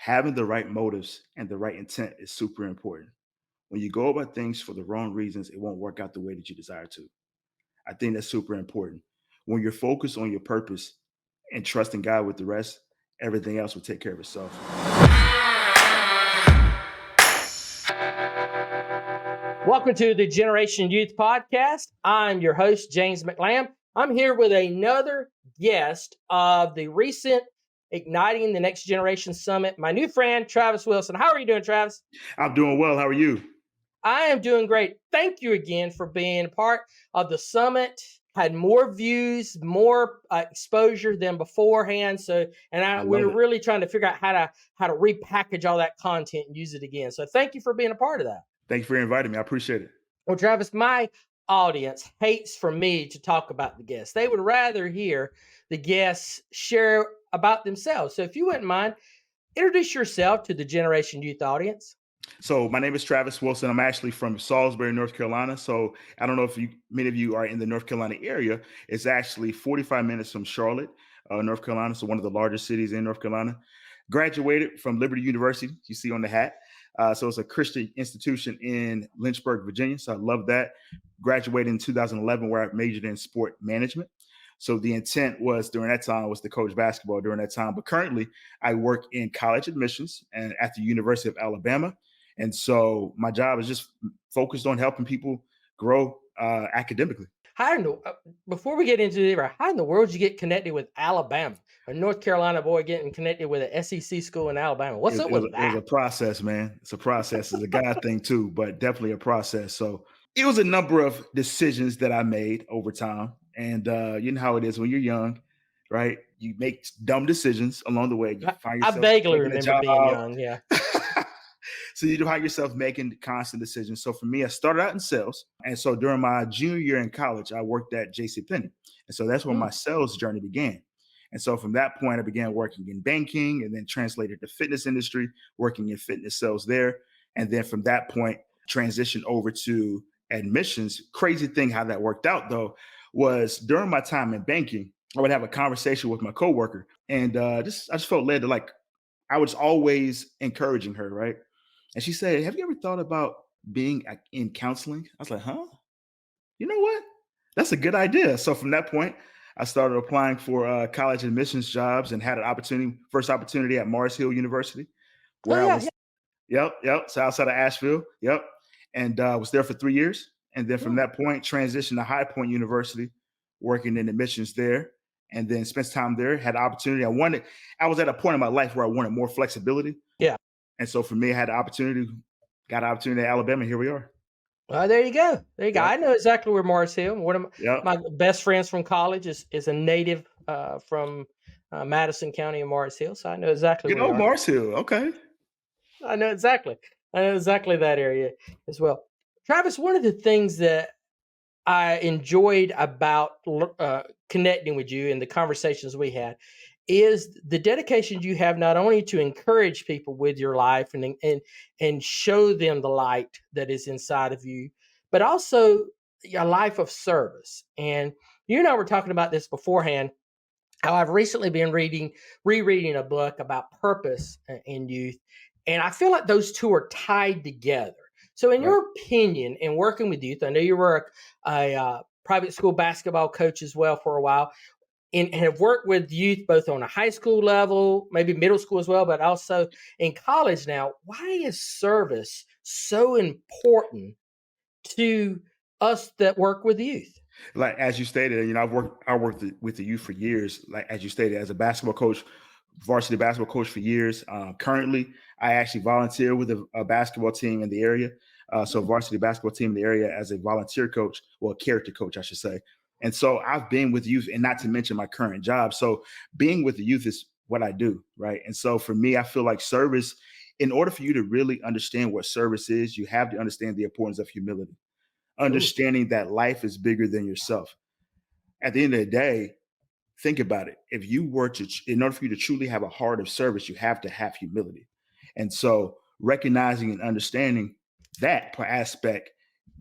having the right motives and the right intent is super important. When you go about things for the wrong reasons, it won't work out the way that you desire to. I think that's super important. When you're focused on your purpose and trusting God with the rest, everything else will take care of itself. Welcome to the Generation Youth Podcast. I'm your host, James McLamb. I'm here with another guest of the recent Igniting the Next Generation Summit, my new friend, Travis Wilson. How are you doing, Travis? I'm doing well. How are you? I am doing great. Thank you again for being part of the summit. Had more views, more exposure than beforehand. We're really trying to figure out how to repackage all that content and use it again. So thank you for being a part of that. Thank you for inviting me. I appreciate it. Well, Travis, my audience hates for me to talk about the guests. They would rather hear the guests share about themselves. So if you wouldn't mind, introduce yourself to the Generation Youth audience. So my name is Travis Wilson. I'm actually from Salisbury, North Carolina. So I don't know if many of you are in the North Carolina area. It's actually 45 minutes from Charlotte, North Carolina. So one of the largest cities in North Carolina. Graduated from Liberty University, you see on the hat. So it's a Christian institution in Lynchburg, Virginia. So I love that. Graduated in 2011, where I majored in sport management. So the intent was during that time was to coach basketball during that time. But currently I work in college admissions and at the University of Alabama. And so my job is just focused on helping people grow academically. Before we get into it, how in the world did you get connected with Alabama? A North Carolina boy getting connected with an SEC school in Alabama. What's up with that? It was a process, man. It's a process. It's a God thing too, but definitely a process. So it was a number of decisions that I made over time. And you know how it is when you're young, right? You make dumb decisions along the way. I vaguely remember being young, yeah. So you find yourself making constant decisions. So for me, I started out in sales. And so during my junior year in college, I worked at JCPenney. And so that's when my sales journey began. And so from that point, I began working in banking and then translated to fitness industry, working in fitness sales there. And then from that point, transitioned over to admissions. Crazy thing how that worked out, though, was during my time in banking, I would have a conversation with my coworker. And I just felt led to I was always encouraging her, right? And she said, have you ever thought about being in counseling? I was like, huh? You know what? That's a good idea. So from that point, I started applying for college admissions jobs and had first opportunity at Mars Hill University, where I was, yep. So outside of Asheville, yep. And was there for 3 years. And then from that point, transitioned to High Point University, working in admissions there. And then spent time there, had opportunity. I was at a point in my life where I wanted more flexibility. Yeah. And so for me, I had the opportunity, got an opportunity at Alabama. Here we are. Well, there you go. There you go. I know exactly where Mars Hill. One of my best friends from college is a native from Madison County in Mars Hill. So I know exactly where Mars Hill. Okay. I know exactly that area as well. Travis, one of the things that I enjoyed about connecting with you and the conversations we had is the dedication you have not only to encourage people with your life and show them the light that is inside of you, but also a life of service. And you and I were talking about this beforehand, how I've recently been rereading a book about purpose in youth. And I feel like those two are tied together. So in your opinion, in working with youth, I know you were a private school basketball coach as well for a while, and have worked with youth both on a high school level, maybe middle school as well, but also in college now. Why is service so important to us that work with youth? Like, as you stated, I worked with the youth for years, like, as you stated, as a basketball coach, varsity basketball coach for years. Currently, I actually volunteer with a basketball team in the area. So varsity basketball team in the area as a volunteer coach, well, character coach, I should say. And so I've been with youth, and not to mention my current job. So being with the youth is what I do, right? And so for me, I feel like service, in order for you to really understand what service is, you have to understand the importance of humility, understanding that life is bigger than yourself. At the end of the day, think about it. If you were to, in order for you to truly have a heart of service, you have to have humility. And so recognizing and understanding that aspect,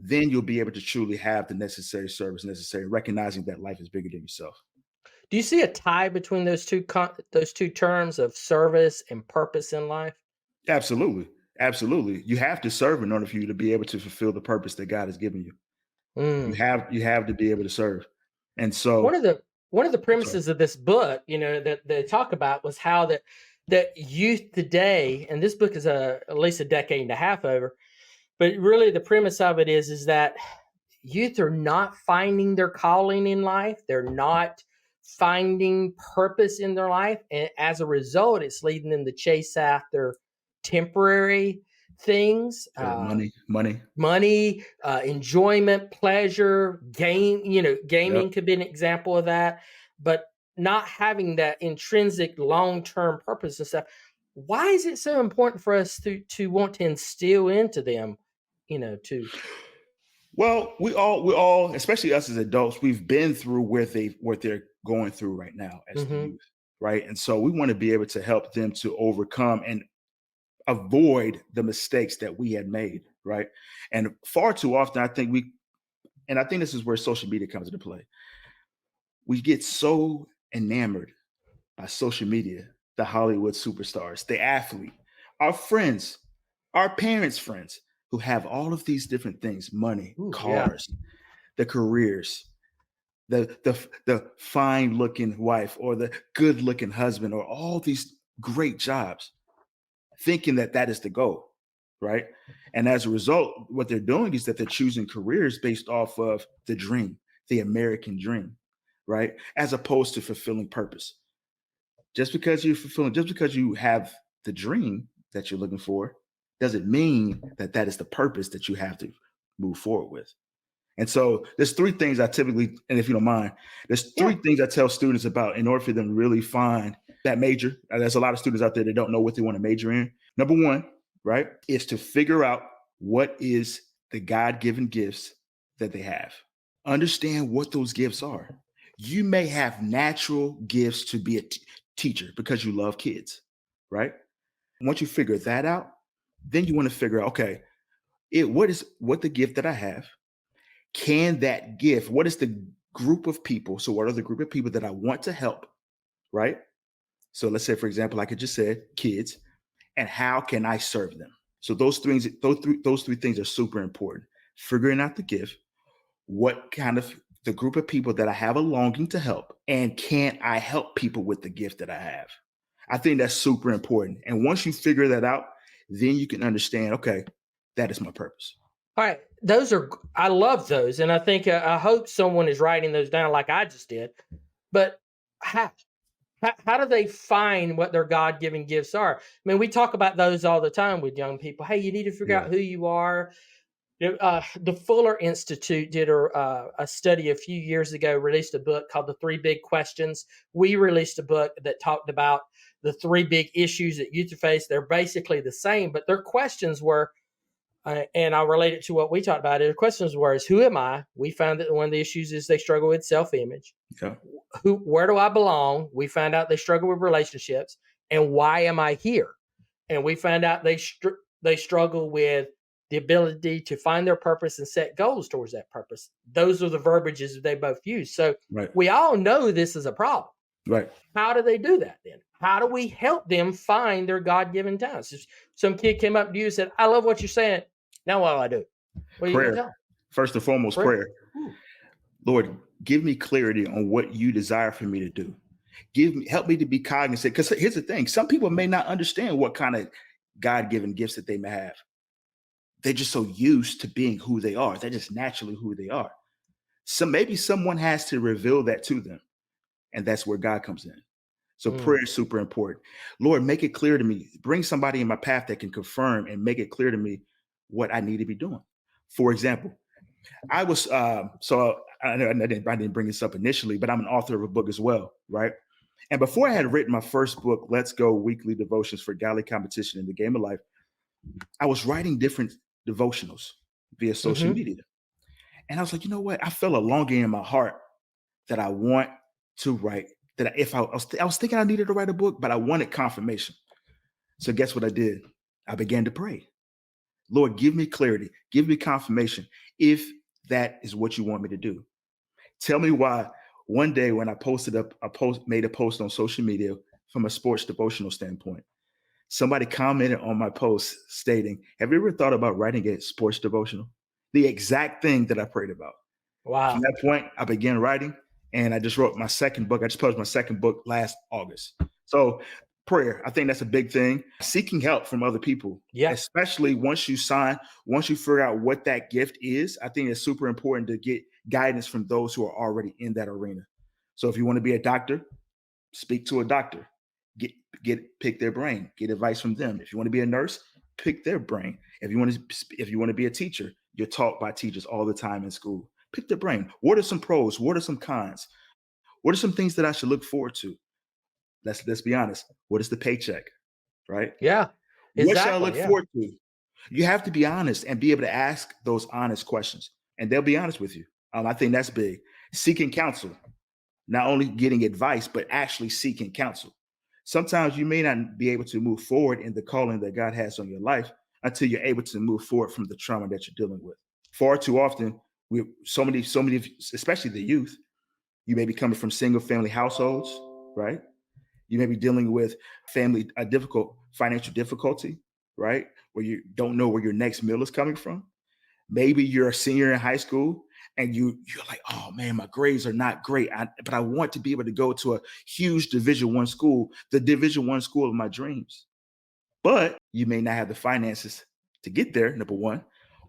then you'll be able to truly have the necessary service necessary, recognizing that life is bigger than yourself. Do you see a tie between those two terms of service and purpose in life? Absolutely. Absolutely. You have to serve in order for you to be able to fulfill the purpose that God has given you. Mm. You have to be able to serve. And One so, of the one of the I'm sorry. premises of this book, that they talk about was how that youth today, and this book is at least a decade and a half over, but really the premise of it is that youth are not finding their calling in life. They're not finding purpose in their life. And as a result, it's leading them to chase after temporary things, Money. money, enjoyment, pleasure, Yep. gaming could be an example of that, but not having that intrinsic long-term purpose and stuff. Why is it so important for us to want to instill into them, to Well, we all, especially us as adults, we've been through what they're going through right now as the Mhm. youth, right? And so we want to be able to help them to overcome and avoid the mistakes that we had made, right? And far too often, and I think this is where social media comes into play. We get so enamored by social media, the Hollywood superstars, the athlete, our friends, our parents' friends who have all of these different things, money, Ooh, yeah. cars, the careers, the fine looking wife or the good looking husband or all these great jobs, thinking that that is the goal, right? And as a result, what they're doing is that they're choosing careers based off of the dream, the American dream, right? As opposed to fulfilling purpose. Just because you have the dream that you're looking for, doesn't mean that that is the purpose that you have to move forward with. And so there's three things I typically, and if you don't mind, there's three Yeah. things I tell students about in order for them to really find that major. There's a lot of students out there that don't know what they want to major in. Number one, right, is to figure out what is the God-given gifts that they have. Understand what those gifts are. You may have natural gifts to be a teacher because you love kids, right? Once you figure that out, then you want to figure out, okay, what the gift that I have, can that gift, what is the group of people? So, what are the group of people that I want to help? Right. So, let's say, for example, like I just said, kids, and how can I serve them? So, those three things are super important. Figuring out the gift, what kind of the group of people that I have a longing to help, and can I help people with the gift that I have? I think that's super important. And once you figure that out, then you can understand, okay, that is my purpose. All right, I love those, and I think I hope someone is writing those down like I just did. But how how do they find what their God given gifts are? I mean, we talk about those all the time with young people. Hey, you need to figure Yeah. out who you are. The Fuller Institute did a study a few years ago, released a book called The Three Big Questions. We released a book that talked about the three big issues that youth face. They're basically the same, but their questions were, and I'll relate it to what we talked about. The questions were: is who am I? We found that one of the issues is they struggle with self-image. Yeah. Where do I belong? We found out they struggle with relationships, and why am I here? And we found out they struggle with the ability to find their purpose and set goals towards that purpose. Those are the verbiages they both use. So Right. we all know this is a problem. Right. How do they do that then? How do we help them find their God-given talents? If some kid came up to you and said, I love what you're saying. Now what do I do? What are you going to Prayer. tell them? First and foremost, Prayer. prayer. Ooh. Lord, give me clarity on what you desire for me to do. Help me to be cognizant. Because here's the thing: some people may not understand what kind of God-given gifts that they may have. They're just so used to being who they are. They're just naturally who they are. So maybe someone has to reveal that to them, and that's where God comes in. So Mm. prayer is super important. Lord, make it clear to me. Bring somebody in my path that can confirm and make it clear to me what I need to be doing. For example, I was I didn't bring this up initially, but I'm an author of a book as well, right? And before I had written my first book, Let's Go Weekly Devotions for Godly Competition in the Game of Life, I was writing different devotionals via social Mm-hmm. media. And I was like, you know what? I felt a longing in my heart that I want to write. That if I was thinking I needed to write a book, but I wanted confirmation. So guess what I did? I began to pray. Lord, give me clarity, give me confirmation if that is what you want me to do. Tell me one day when I made a post on social media from a sports devotional standpoint, somebody commented on my post stating, "Have you ever thought about writing a sports devotional?" The exact thing that I prayed about. From Wow. that point, I began writing, and I just wrote my second book. I just published my second book last August. So, prayer, I think that's a big thing. Seeking help from other people, Yeah. especially once you figure out what that gift is, I think it's super important to get guidance from those who are already in that arena. So, if you want to be a doctor, speak to a doctor. Pick their brain, get advice from them. If you want to be a nurse, pick their brain. If you want to be a teacher, you're taught by teachers all the time in school. Pick their brain. What are some pros? What are some cons? What are some things that I should look forward to? Let's be honest. What is the paycheck? Right? Yeah. What should I Exactly. look Yeah. forward to? You have to be honest and be able to ask those honest questions, and they'll be honest with you. I think that's big. Seeking counsel, not only getting advice, but actually seeking counsel. Sometimes you may not be able to move forward in the calling that God has on your life until you're able to move forward from the trauma that you're dealing with. Far too often, so many, especially the youth, you may be coming from single family households, right? You may be dealing with difficult financial difficulty, right? Where you don't know where your next meal is coming from. Maybe you're a senior in high school and you're like, oh man, my grades are not great, but I want to be able to go to a huge Division I school, the Division I school of my dreams. But you may not have the finances to get there, number one,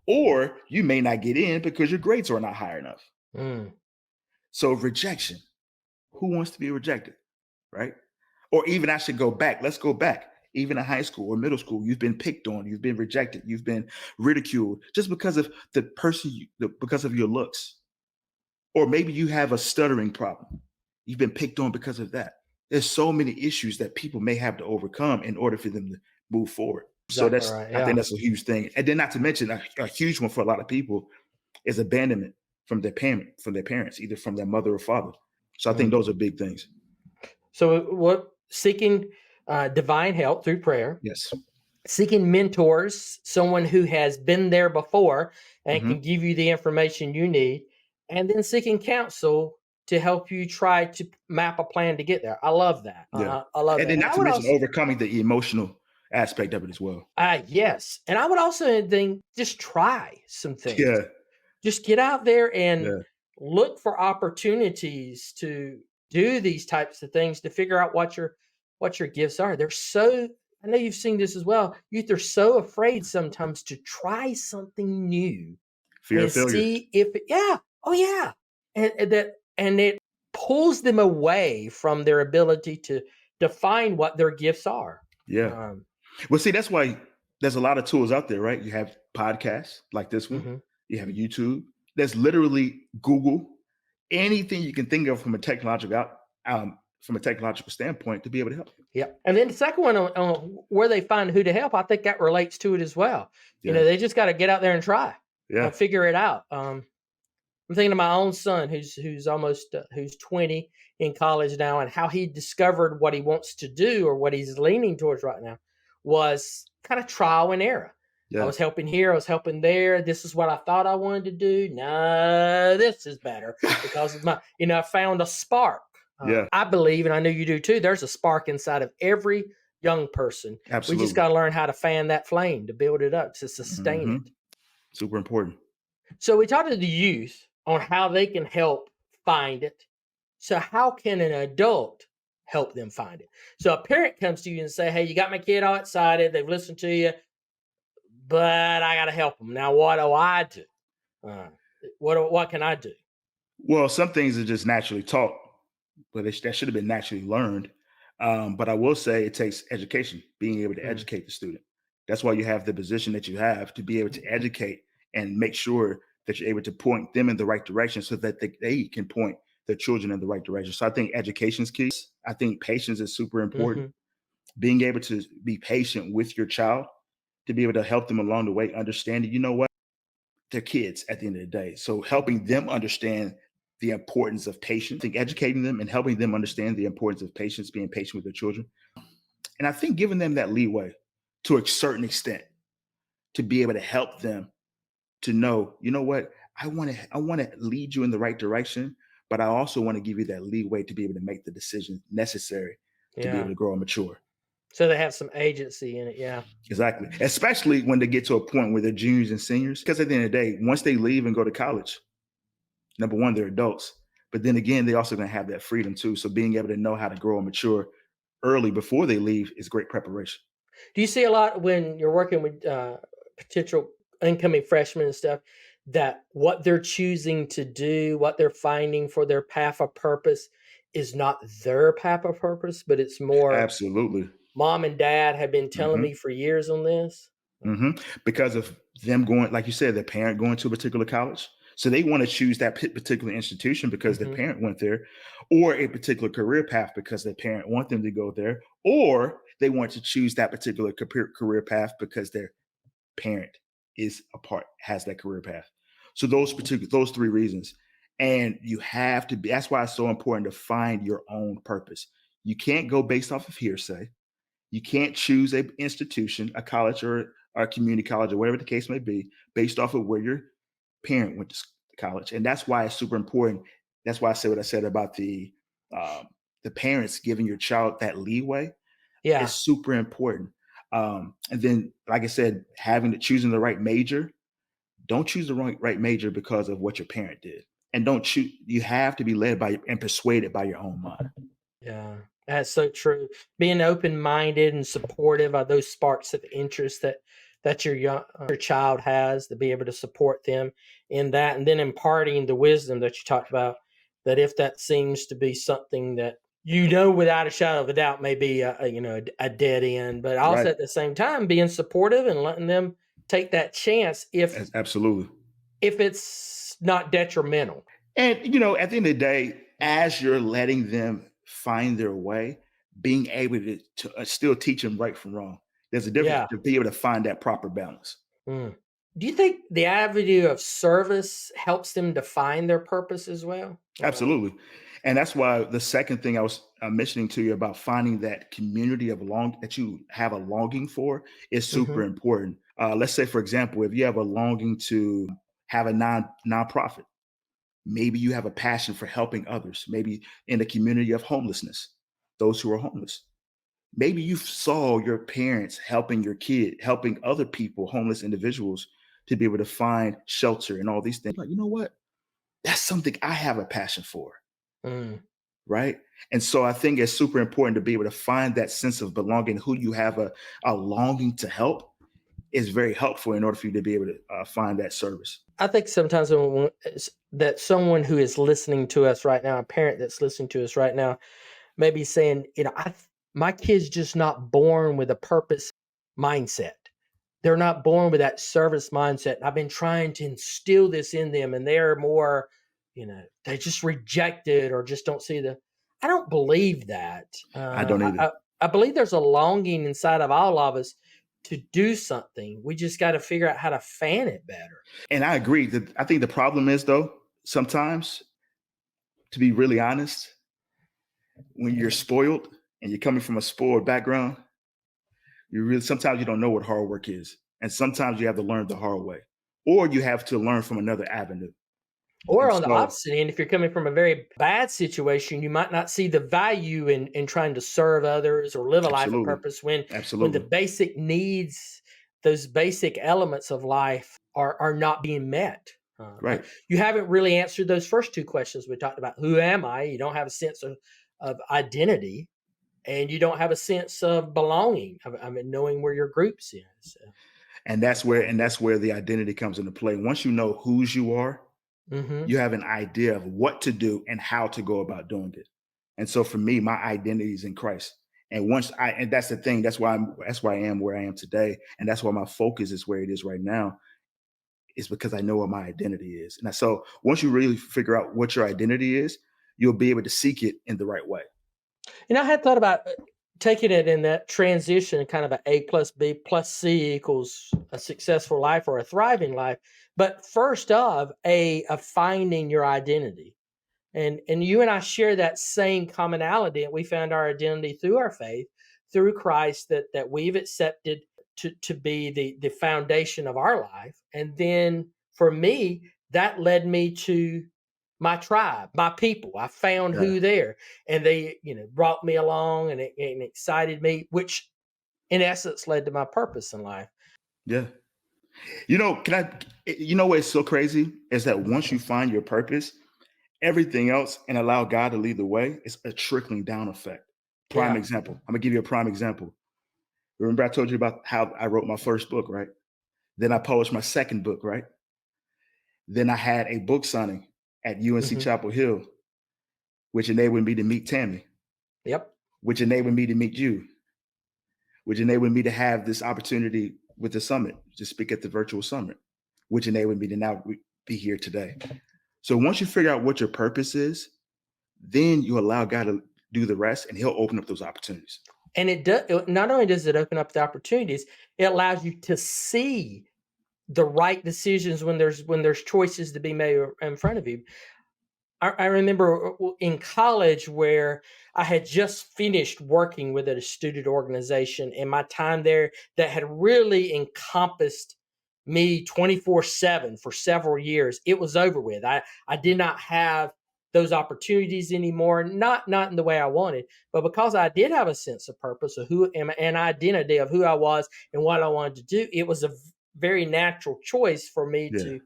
or you may not get in because your grades are not high enough. Mm. So rejection, who wants to be rejected, right? Or even I should go back. Let's go back. Even in high school or middle school, you've been picked on, you've been rejected, you've been ridiculed just because of because of your looks. Or maybe you have a stuttering problem. You've been picked on because of that. There's so many issues that people may have to overcome in order for them to move forward. So Exactly right. I think Yeah. that's a huge thing. And then not to mention a huge one for a lot of people is abandonment from their parents, either from their mother or father. So I think Mm. those are big things. So what seeking divine help through prayer, Yes. seeking mentors, someone who has been there before and Mhm. can give you the information you need, and then seeking counsel to help you try to map a plan to get there. I love that. Yeah. I love And that. then And not I to would mention also, overcoming the emotional aspect of it as well. yes, and I would also think just try some things. Yeah. Just get out there and Yeah. look for opportunities to do these types of things to figure out what your gifts are. They're so I know you've seen this as well. Youth are so afraid sometimes to try something new Fear and of failure. see if it, yeah, oh yeah. And it pulls them away from their ability to define what their gifts are. Yeah. Um, Well, see, that's why there's a lot of tools out there, right? You have podcasts like this one. mhm. You have YouTube. There's literally Google. Anything you can think of from a technological standpoint to be able to help you. Yep. And then the second one on where they find who to help, I think that relates to it as well. You know, Yeah. they just got to get out there and try, Yeah. figure it out. I'm thinking of my own son, who's almost who's 20 in college now, and how he discovered what he wants to do or what he's leaning towards right now was kind of trial and error. I Yeah. was helping here, I was helping there. This is what I thought I wanted to do. No, this is better because of I found a spark. Yeah. I believe, and I know you do too, there's a spark inside of every young person. We just Absolutely. got to learn how to fan that flame, to build it up, to sustain Hmm. it. Super important. So we talked to the youth on how they can help find it. So how can an adult help them find it? So a parent comes to you and say, "Hey, you got my kid all excited. They've listened to you, but I got to help them. Now, what do I do? Uh, what can I do?" Well, some things are just naturally taught, but that should have been naturally learned. But I will say it takes education, being able to Mm, educate the student. That's why you have the position that you have to be able to educate and make sure that you're able to point them in the right direction so that they can point their children in the right direction. So I think education is key. I think patience is super important. mhm. Being able to be patient with your child, to be able to help them along the way, understanding, you know what? They're kids at the end of the day. So helping them understand the importance of patience, I think educating them and helping them understand the importance of patience, being patient with their children. And I think giving them that leeway to a certain extent to be able to help them to know, you know what, I want to lead you in the right direction, but I also want to give you that leeway to be able to make the decisions necessary to be able Yeah. to grow and mature. So they have some agency in it. Yeah. Exactly. Especially when they get to a point where they're juniors and seniors. Because at the end of the day, once they leave and go to college, number one, they're adults. But then again, they also going to have that freedom too. So being able to know how to grow and mature early before they leave is great preparation. Do you see a lot when you're working with potential incoming freshmen and stuff that what they're choosing to do, what they're finding for their path of purpose is not their path of purpose, but it's more Absolutely. mom and dad have been telling hmm me for years on this? Because of them going, like you said, their parent going to a particular college. So they want to choose that particular institution because their Mhm. parent went there, or a particular career path because their parent want them to go there, or they want to choose that particular career path because their parent has that career path. So those three reasons. And you have to be, that's why it's so important to find your own purpose. You can't go based off of hearsay. You can't choose a institution, a college or a community college or whatever the case may be, based off of where your parent went to college. And that's why it's super important. That's why I said what I said about the parents giving your child that leeway Yeah. is super important. And then, like I said, choosing the right major. Don't choose the right major because of what your parent did, and don't choose. You have to be led by and persuaded by your own mind. Yeah, that's so true. Being open-minded and supportive of those sparks of interest that your child has, to be able to support them in that, and then imparting the wisdom that you talked about. That if that seems to be something that without a shadow of a doubt may be a dead end, but also Right. at the same time being supportive and letting them take that chance Absolutely. if it's not detrimental. And at the end of the day, as you're letting them find their way, being able to still teach them right from wrong. There's a difference Yeah. to be able to find that proper balance. Mm. Do you think the avenue of service helps them define their purpose as well? Absolutely. And that's why the second thing I was mentioning to you about finding that community that you have a longing for is super Mhm. important. Let's say, for example, if you have a longing to have a nonprofit, maybe you have a passion for helping others, maybe in the community of homelessness, those who are homeless. Maybe you saw your parents helping your kid, helping other people, homeless individuals, to be able to find shelter and all these things. Like, you know what? That's something I have a passion for. Mm. Right. And so I think it's super important to be able to find that sense of belonging, who you have a longing to help is very helpful in order for you to be able to find that service. I think sometimes that someone who is listening to us right now, a parent that's listening to us right now, may be saying, my kid's just not born with a purpose mindset. They're not born with that service mindset. I've been trying to instill this in them, and they're more, they just reject it or just don't see I don't believe that. I don't either. I believe there's a longing inside of all of us to do something. We just got to figure out how to fan it better. And I agree that I think the problem is, though, sometimes, to be really honest, when you're spoiled and you're coming from a spoiled background, sometimes you don't know what hard work is. And sometimes you have to learn the hard way, or you have to learn from another avenue. Or And on the so, opposite end, if you're coming from a very bad situation, you might not see the value in trying to serve others or live a life of absolutely, purpose when the absolutely, basic needs, those basic elements of life are not being met. right. You haven't really answered those first two questions we talked about. Who am I? You don't have a sense of identity, and you don't have a sense of belonging. I mean, knowing where your groups is. And that's where the identity comes into play. Once you know whose you are, Mm-hmm. you have an idea of what to do and how to go about doing it. And so for me, my identity is in Christ. And that's the thing. That's why I am where I am today. And that's why my focus is where it is right now, is because I know what my identity is. And so once you really figure out what your identity is, you'll be able to seek it in the right way. I had thought about taking it in that transition, kind of A plus B plus C equals a successful life or a thriving life. But first of finding your identity. And you and I share that same commonality, and we found our identity through our faith, through Christ, that we've accepted to be the foundation of our life. And then for me, that led me to my tribe, my people. I found Yeah. who there, and they, brought me along, and it excited me, which in essence led to my purpose in life. Yeah. What's so crazy is that once you find your purpose, everything else and allow God to lead the way, it's a trickling down effect. Prime Yeah. example. I'm gonna give you a prime example. Remember I told you about how I wrote my first book, right? Then I published my second book, right? Then I had a book signing at UNC Mhm. Chapel Hill, which enabled me to meet Tammy, Yep. which enabled me to meet you, which enabled me to have this opportunity with the summit, to speak at the virtual summit, which enabled me to now be here today. So once you figure out what your purpose is, then you allow God to do the rest, and He'll open up those opportunities. And it does. Not only does it open up the opportunities, it allows you to see the right decisions when there's choices to be made in front of you. I remember in college where I had just finished working with a student organization, and my time there that had really encompassed me 24/7 for several years. It was over with. I did not have those opportunities anymore, not in the way I wanted, but because I did have a sense of purpose of who am an identity of who I was and what I wanted to do. It was a very natural choice for me Yeah. to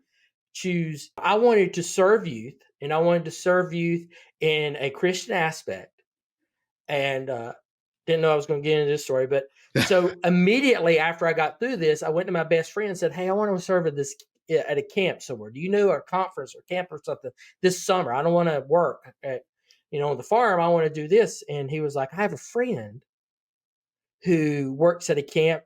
choose. I wanted to serve youth, and I wanted to serve youth in a Christian aspect. And didn't know I was going to get into this story, but so immediately after I got through this, I went to my best friend and said, "Hey, I want to serve at a camp somewhere. Do you know a conference or camp or something this summer? I don't want to work at, on the farm. I want to do this." And he was like, "I have a friend who works at a camp.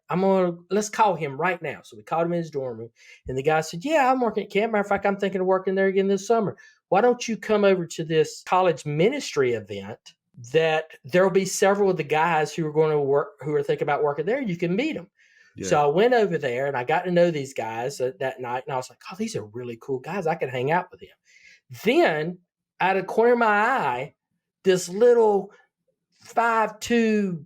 Let's call him right now." So we called him in his dorm room, and the guy said, "Yeah, I'm working at camp. Matter of fact, I'm thinking of working there again this summer. Why don't you come over to this college ministry event that there'll be several of the guys who are going to work, who are thinking about working there. You can meet them." Yeah. So I went over there and I got to know these guys that night. And I was like, "Oh, these are really cool guys. I could hang out with them." Then out of the corner of my eye, this little 5'2",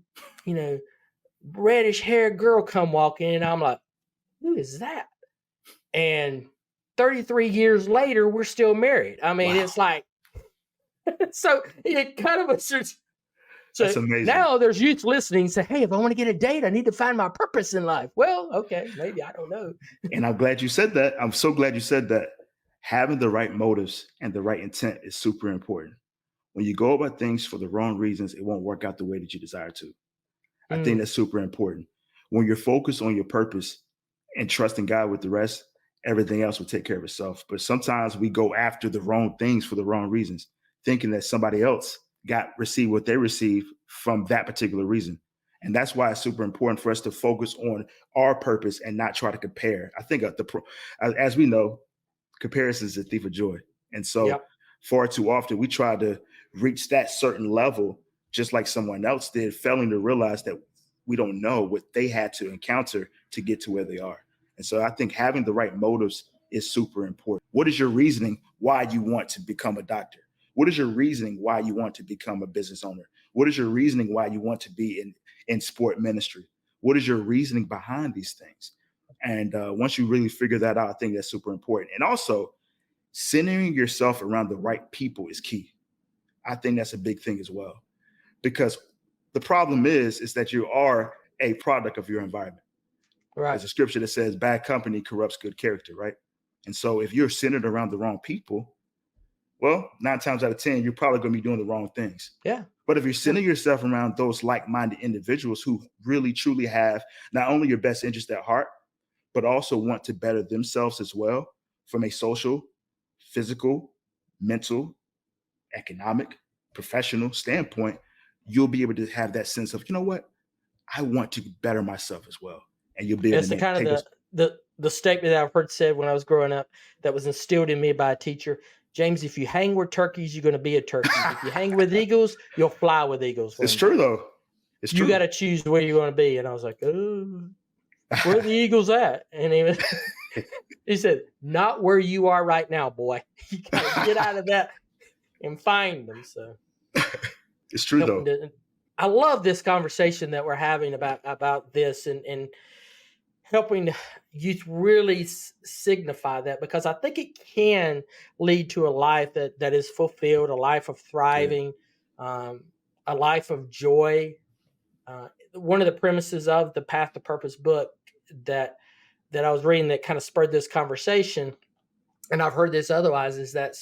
reddish haired girl come walking in, and I'm like, "Who is that?" And 33 years later, we're still married. I mean, Wow. it's like, so it kind of was just, so That's amazing. now there's youth listening, say, "Hey, if I want to get a date, I need to find my purpose in life." Well, okay, maybe, I don't know. And I'm glad you said that. I'm so glad you said that. Having the right motives and the right intent is super important. When you go about things for the wrong reasons, it won't work out the way that you desire to. I think that's super important. When you're focused on your purpose and trusting God with the rest, everything else will take care of itself. But sometimes we go after the wrong things for the wrong reasons, thinking that somebody else received what they received from that particular reason. And that's why it's super important for us to focus on our purpose and not try to compare. I think as we know, comparison is a thief of joy. And so Yep. far too often we try to reach that certain level just like someone else did, failing to realize that we don't know what they had to encounter to get to where they are. And so I think having the right motives is super important. What is your reasoning why you want to become a doctor? What is your reasoning why you want to become a business owner? What is your reasoning why you want to be in sport ministry? What is your reasoning behind these things? And once you really figure that out, I think that's super important. And also, centering yourself around the right people is key. I think that's a big thing as well, because the problem is that you are a product of your environment. Right. There's a scripture that says bad company corrupts good character, right? And so if you're centered around the wrong people, well, 9 times out of 10, you're probably going to be doing the wrong things. Yeah. But if you're centering yourself around those like-minded individuals who really truly have not only your best interest at heart, but also want to better themselves as well from a social, physical, mental, economic, professional standpoint, you'll be able to have that sense of, you know what, I want to better myself as well. And you'll be able It's to the kind take of those. the statement that I've heard said when I was growing up that was instilled in me by a teacher. "James, if you hang with turkeys, you're going to be a turkey. If you hang with eagles, you'll fly with eagles." It's true, though. It's You true. got to choose where you're going to be. And I was like, "Oh, where are the eagles at?" And he said, "Not where you are right now, boy. You got to get out of that and find them." So it's true, though. I love this conversation that we're having about this, and helping youth really signify that, because I think it can lead to a life that is fulfilled, a life of Yeah. thriving, um, a life of joy. One of the premises of the Path to Purpose book that I was reading that kind of spurred this conversation, and I've heard this otherwise, is that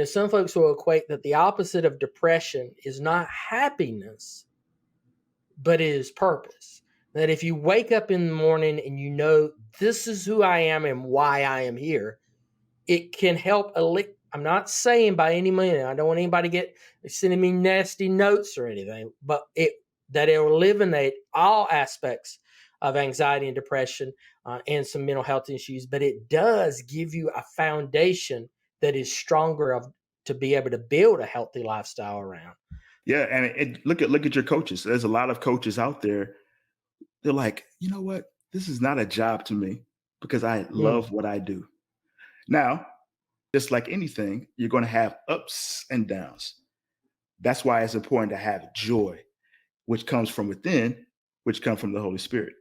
some folks will equate that the opposite of depression is not happiness, but it is purpose. That if you wake up in the morning and you know this is who I am and why I am here, it can help. I'm not saying by any means, I don't want anybody to get sending me nasty notes or anything, but that it will eliminate all aspects of anxiety and depression and some mental health issues. But it does give you a foundation that is stronger to be able to build a healthy lifestyle around. Yeah, and look at your coaches. There's a lot of coaches out there. They're like, you know what? This is not a job to me because I Mm, love what I do. Now, just like anything, you're going to have ups and downs. That's why it's important to have joy, which comes from within, which comes from the Holy Spirit,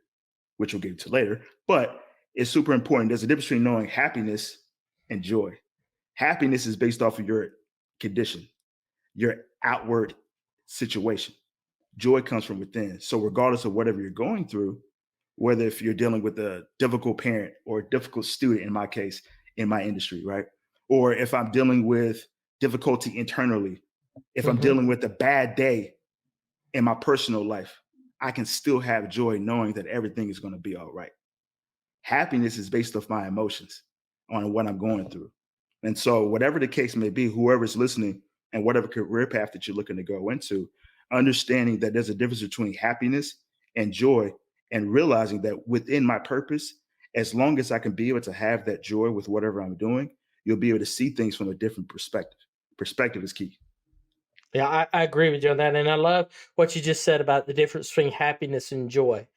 which we'll get to later. But it's super important. There's a difference between knowing happiness and joy. Happiness is based off of your condition, your outward situation. Joy comes from within. So regardless of whatever you're going through, whether if you're dealing with a difficult parent or a difficult student, in my case, in my industry, right? Or if I'm dealing with difficulty internally, if I'm mhm. dealing with a bad day in my personal life, I can still have joy knowing that everything is going to be all right. Happiness is based off my emotions on what I'm going through. And so, whatever the case may be, whoever's listening and whatever career path that you're looking to go into, understanding that there's a difference between happiness and joy, and realizing that within my purpose, as long as I can be able to have that joy with whatever I'm doing, you'll be able to see things from a different perspective. Perspective is key. Yeah, I agree with you on that, and I love what you just said about the difference between happiness and joy,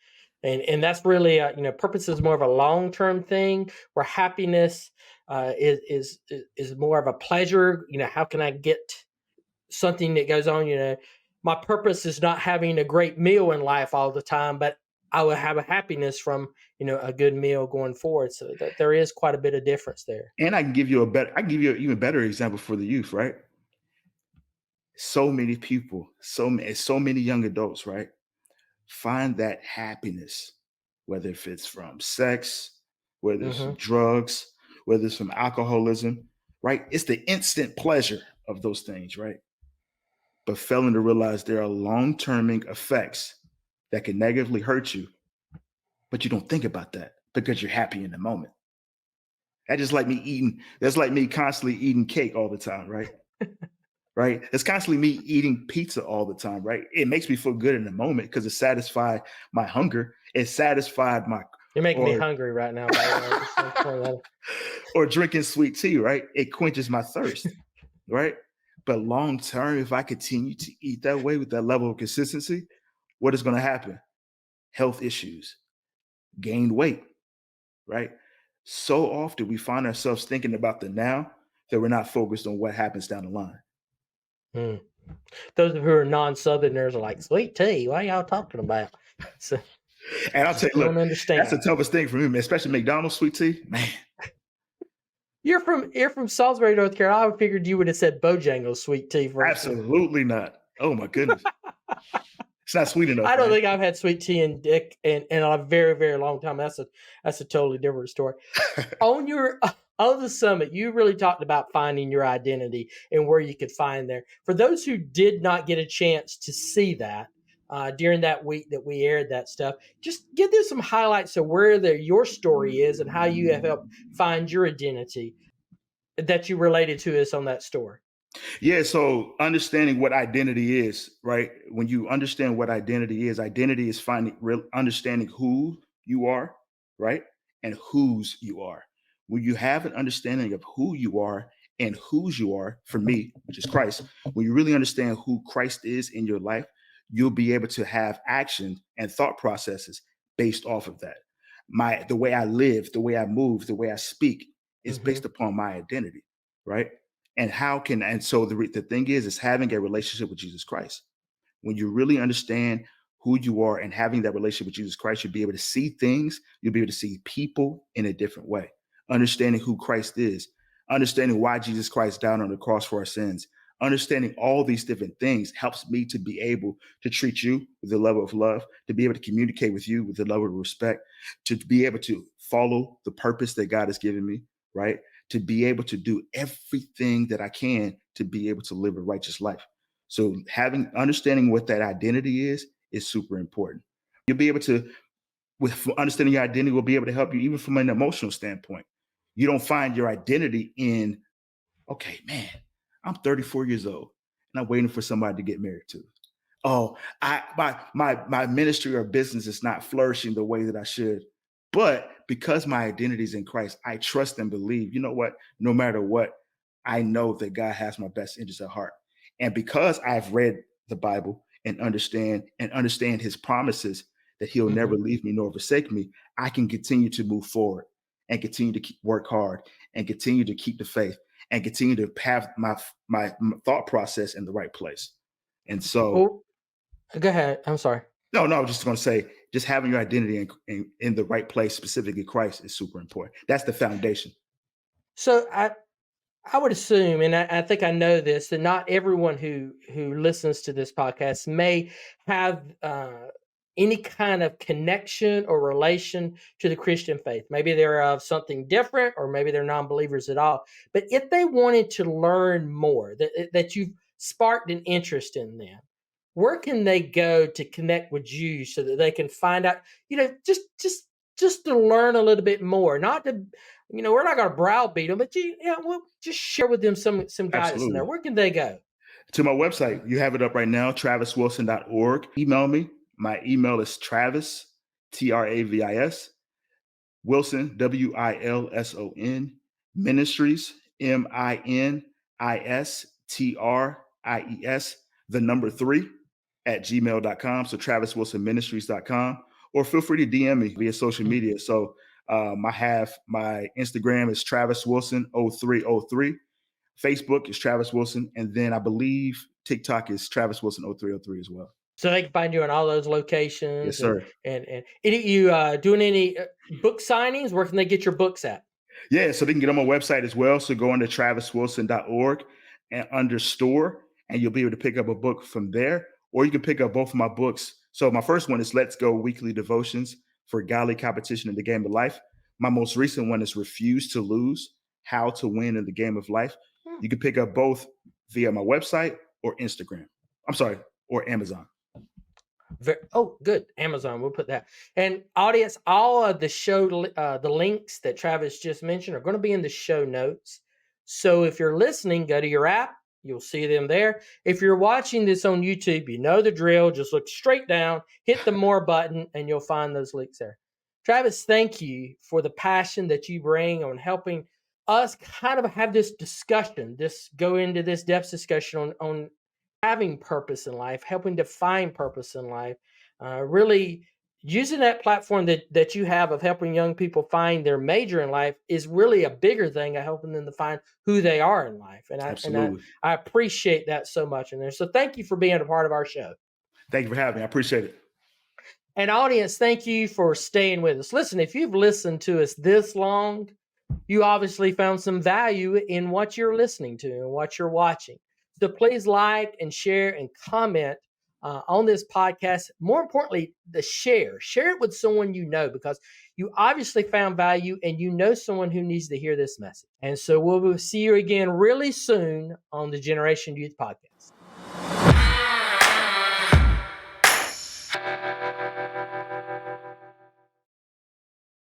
and that's really purpose is more of a long term thing, where happiness is more of a pleasure. How can I get something that goes on? My purpose is not having a great meal in life all the time, but I will have a happiness from a good meal going forward. So that there is quite a bit of difference there. And I can give you an even better example for the youth, right? So many people, so many young adults, right? Find that happiness, whether if it's from sex, whether it's from Hmm. drugs, whether it's from alcoholism, right? It's the instant pleasure of those things, right? But failing to realize there are long-term effects that can negatively hurt you, but you don't think about that because you're happy in the moment. That's like me constantly eating cake all the time, right? Right? It's constantly me eating pizza all the time, right? It makes me feel good in the moment because it satisfied my hunger. It satisfied my You're making me or hungry right now, by the way. I just want to point that out. or drinking sweet tea, right? It quenches my thirst, right? But long term, if I continue to eat that way with that level of consistency, what is going to happen? Health issues, gain weight, right? So often we find ourselves thinking about the now that we're not focused on what happens down the line. Mm. Those who are non-Southerners are like, "Sweet tea? What are y'all talking about?" So And I'll just tell you, look, don't that's understand. the toughest thing for me, man, especially McDonald's sweet tea. Man, You're from Salisbury, North Carolina. I figured you would have said Bojangles sweet tea first. absolutely not. Oh my goodness. It's not sweet enough, I don't man. think I've had sweet tea in a very, very long time. That's a totally different story. On your on the summit, you really talked about finding your identity and where you could find there. For those who did not get a chance to see that during that week that we aired that stuff, just give them some highlights of where your story is and how you have helped find your identity that you related to us on that story. Yeah, so understanding what identity is, right? When you understand what identity is finding real understanding who you are, right? And whose you are. When you have an understanding of who you are and whose you are, for me, which is Christ, when you really understand who Christ is in your life, you'll be able to have action and thought processes based off of that. The way I live, the way I move, the way I speak is Hmm. based upon my identity, right? And so the thing is having a relationship with Jesus Christ. When you really understand who you are and having that relationship with Jesus Christ, you'll be able to see things. You'll be able to see people in a different way, understanding who Christ is, understanding why Jesus Christ died on the cross for our sins. Understanding all these different things helps me to be able to treat you with the level of love, to be able to communicate with you with the level of respect, to be able to follow the purpose that God has given me, right? To be able to do everything that I can to be able to live a righteous life. So understanding what that identity is super important. You'll be able to, with understanding your identity, will be able to help you even from an emotional standpoint. You don't find your identity in, okay, man, I'm 34 years old and I'm waiting for somebody to get married to. Oh, my ministry or business is not flourishing the way that I should. But because my identity is in Christ, I trust and believe, you know what, no matter what, I know that God has my best interests at heart. And because I've read the Bible and understand his promises that he'll never leave me nor forsake me, I can continue to move forward and continue to work hard and continue to keep the faith and continue to have my thought process in the right place. And so, Well, go ahead. I'm sorry. no, I was just going to say, just having your identity in the right place, specifically Christ, is super important. That's the foundation. So I would assume, and I think I know this, that not everyone who listens to this podcast may have any kind of connection or relation to the Christian faith. Maybe they're of something different, or maybe they're non-believers at all. But if they wanted to learn more, that you've sparked an interest in them, where can they go to connect with you so that they can find out, just to learn a little bit more, not to, we're not going to browbeat them, but we'll just share with them some guidance in there. Absolutely. Where can they go? To my website. You have it up right now, traviswilson.org. Email me. My email is Travis, Travis, Wilson, Wilson, Ministries, Ministries, the number 3 at gmail.com. So TravisWilsonMinistries.com, or feel free to DM me via social media. So I have my Instagram is Travis Wilson 0303. Facebook is Travis Wilson. And then I believe TikTok is Travis Wilson 0303 as well. So they can find you in all those locations. Yes, sir. And you doing any book signings? Where can they get your books at? Yeah, so they can get on my website as well. So go on to traviswilson.org and under store, and you'll be able to pick up a book from there. Or you can pick up both of my books. So my first one is Let's Go Weekly Devotions for Godly Competition in the Game of Life. My most recent one is Refuse to Lose, How to Win in the Game of Life. You can pick up both via my website or Instagram. Or Amazon. Good. Amazon. We'll put that. And audience, all of the show, the links that Travis just mentioned are going to be in the show notes. So if you're listening, go to your app. You'll see them there. If you're watching this on YouTube, you know the drill. Just look straight down, hit the more button, and you'll find those links there. Travis, thank you for the passion that you bring on helping us kind of have this discussion, go into this depth discussion on having purpose in life, helping to find purpose in life, really using that platform that you have of helping young people find their major in life is really a bigger thing of helping them to find who they are in life. And I appreciate that so much in there. So thank you for being a part of our show. Thank you for having me. I appreciate it. And audience, thank you for staying with us. Listen, if you've listened to us this long, you obviously found some value in what you're listening to and what you're watching. So please like and share and comment on this podcast. More importantly, share it with someone you know, because you obviously found value and you know someone who needs to hear this message. And so we'll see you again really soon on the Generation Youth Podcast.